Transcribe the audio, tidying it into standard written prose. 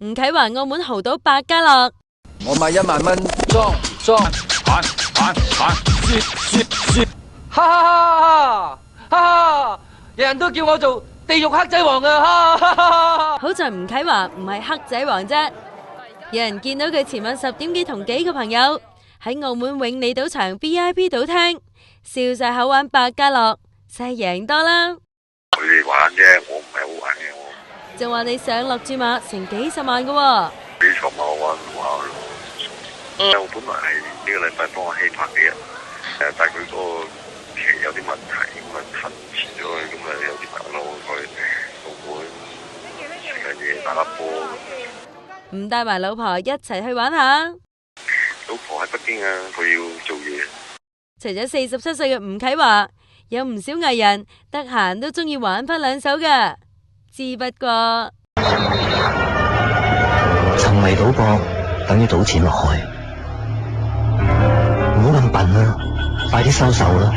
吳啟華澳門豪賭百家樂，我買1萬蚊裝，輸，哈哈哈哈哈！人人都叫我做地獄黑仔王啊！哈哈哈！好在吳啟華唔係黑仔王啫。有人見到佢前晚10點幾同幾個朋友喺澳門永利賭場 VIP 賭廳笑晒口玩百家樂，實係贏多啦。佢哋玩啫，我唔係好玩嘅我。仲話你上落注碼成幾十萬㗎喎。幾十萬我玩唔玩咯？我本來係呢個禮拜幫我希拍嘅人，但係佢嗰個期有啲問題，咁啊褪遲咗佢，咁啊有啲朋友去澳門食緊嘢打下波。唔帶埋老婆一齊去玩下？老婆喺北京啊，佢要做嘢。除咗47歲嘅吳啟華，有唔少藝人得閒都中意玩翻兩手㗎。只不過沉迷賭博等於賭錢落海，唔好咁笨啦，快啲收手啦！